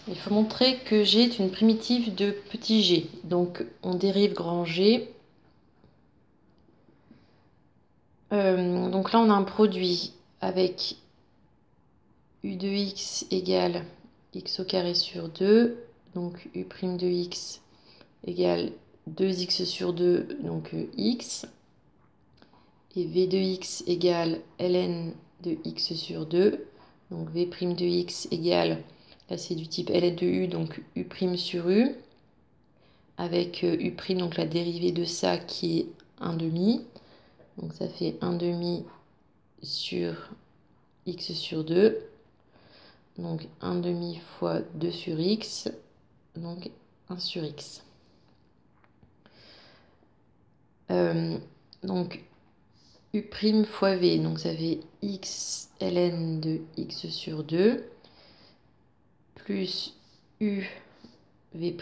Il faut montrer que G est une primitive de petit g. Donc on dérive grand G. Donc là on a un produit avec U de x égale x au carré sur 2. Donc U' de x égale 2x sur 2, donc x. Et V de x égale ln de x sur 2. Donc V' de x égale, là c'est du type ln de u, donc U' sur u. Avec U', donc la dérivée de ça qui est 1 demi. Donc ça fait 1 demi sur x sur 2. Donc 1 demi fois 2 sur x. Donc 1 sur x. Donc U' fois V, donc ça fait x ln de x sur 2, plus U V',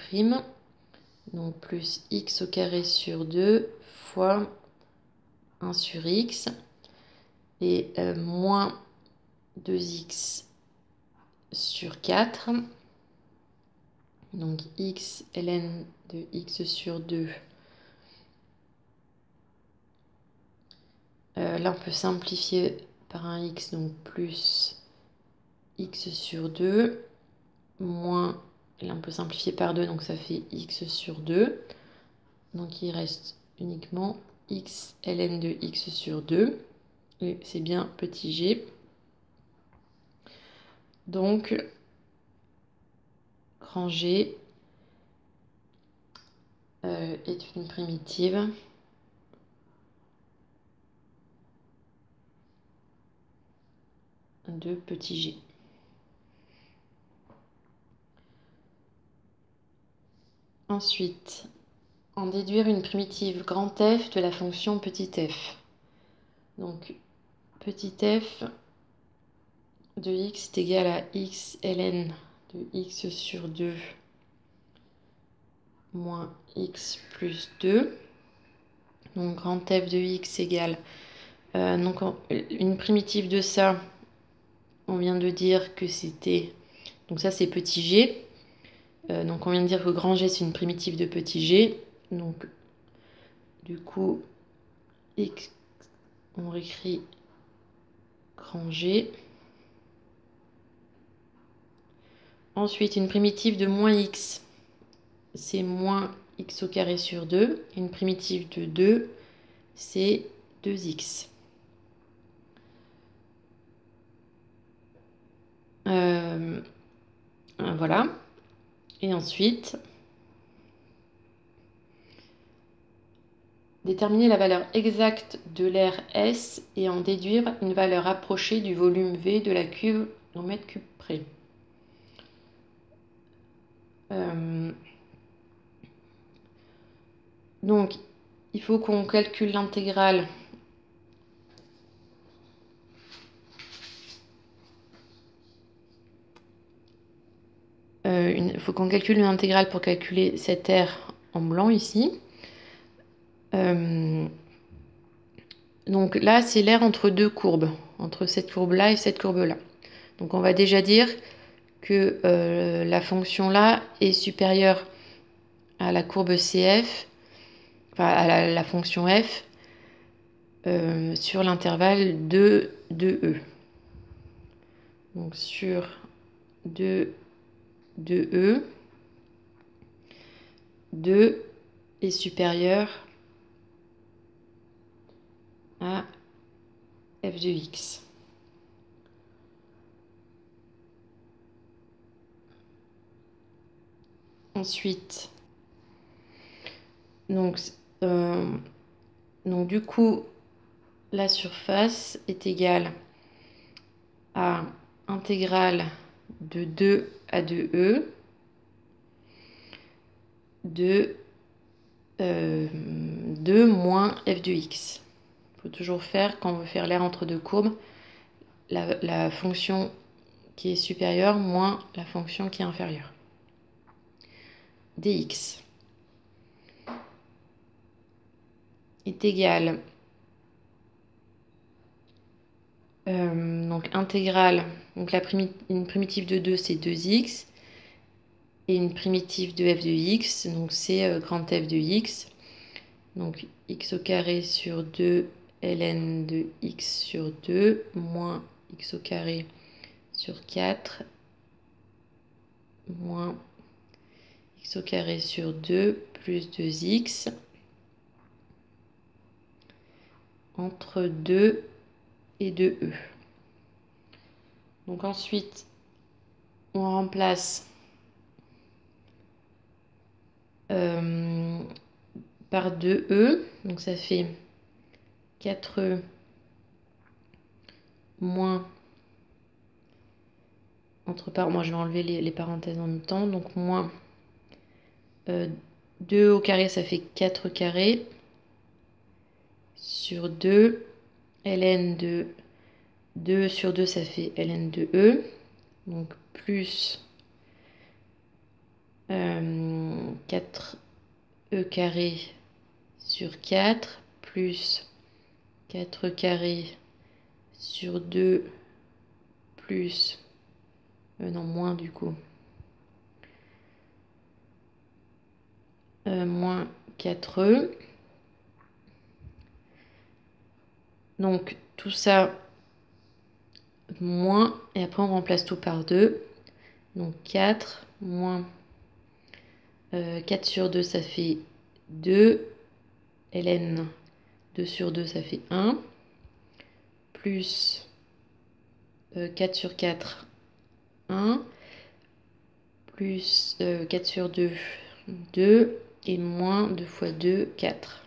donc plus x au carré sur 2 fois 1 sur x, et moins 2x sur 4, donc x ln de x sur 2. Là, on peut simplifier par un x, donc plus x sur 2, moins, et là on peut simplifier par 2, donc ça fait x sur 2. Donc il reste uniquement x ln de x sur 2. Et c'est bien petit g. Donc, grand G est une primitive de petit g. Ensuite, en déduire une primitive grand F de la fonction petit f. Donc, petit f de x est égal à x ln de x sur 2 moins x plus 2. Donc, grand f de x égale... donc, une primitive de ça, on vient de dire que c'était... Donc ça, c'est petit g. Donc on vient de dire que grand G, c'est une primitive de petit g. Donc, du coup, x, on réécrit grand G. Ensuite, une primitive de moins x, c'est moins x au carré sur 2. Une primitive de 2, c'est 2x. Voilà. Et ensuite, déterminer la valeur exacte de l'aire S et en déduire une valeur approchée du volume V de la cuve en mètres cubes près. Donc, il faut qu'on calcule l'intégrale. Il faut qu'on calcule une intégrale pour calculer cette aire en blanc ici. Donc là, c'est l'aire entre deux courbes, entre cette courbe-là et cette courbe-là. Donc on va déjà dire que la fonction là est supérieure à la courbe CF, enfin à la fonction f, sur l'intervalle 2 de E. Donc sur 2 de E, 2 est supérieur à f de x. Ensuite, donc du coup, la surface est égale à intégrale de 2 à 2e de 2 moins f de x. Il faut toujours faire, quand on veut faire l'aire entre deux courbes, la fonction qui est supérieure moins la fonction qui est inférieure. Dx est égal, donc intégrale, donc une primitive de 2 c'est 2x, et une primitive de f de x, donc c'est grand F de x. Donc x au carré sur 2 ln de x sur 2 moins x au carré sur 4 moins x au carré sur 2 plus 2x entre 2 et 2e. Donc ensuite, on remplace par 2e. Donc ça fait 4e moins, entre parenthèses, moi je vais enlever les parenthèses en même temps, donc moins 2 au carré, ça fait 4 carré sur 2 ln de 2 sur 2, ça fait ln de e, donc plus 4e carré sur 4 plus 4 carré sur 2 plus non, moins du coup moins 4e. Donc tout ça moins, et après on remplace tout par 2, donc 4 moins 4 sur 2, ça fait 2 ln 2 sur 2, ça fait 1 plus 4 sur 4, 1 plus 4 sur 2, 2 et moins 2 fois 2, 4.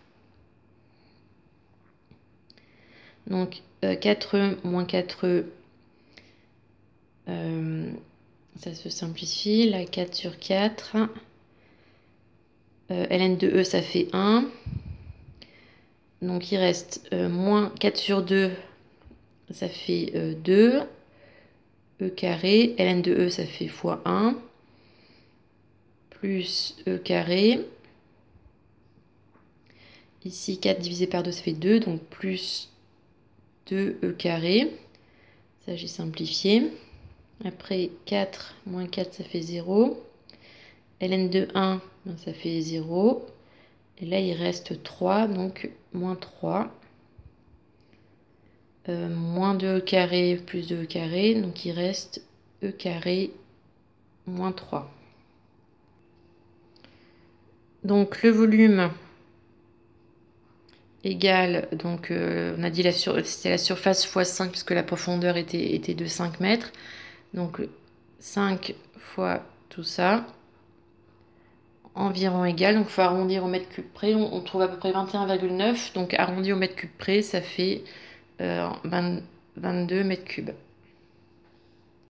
Donc 4e moins 4e, ça se simplifie. Là, 4 sur 4. ln de e, ça fait 1. Donc il reste moins 4 sur 2, ça fait 2. E carré. ln de e, ça fait fois 1. Plus e carré. Ici, 4 divisé par 2, ça fait 2. Donc plus 2e carré. Ça, j'ai simplifié. Après, 4 moins 4, ça fait 0. ln de 1, ça fait 0. Et là, il reste 3, donc moins 3. Moins 2e carré plus 2e carré, donc il reste e carré moins 3. Donc le volume égale, donc on a dit c'était la surface fois 5 puisque la profondeur était de 5 mètres. Donc 5 fois tout ça, environ égal. Donc il faut arrondir au mètre cube près. On trouve à peu près 21,9. Donc arrondi au mètre cube près, ça fait 22 mètres cubes.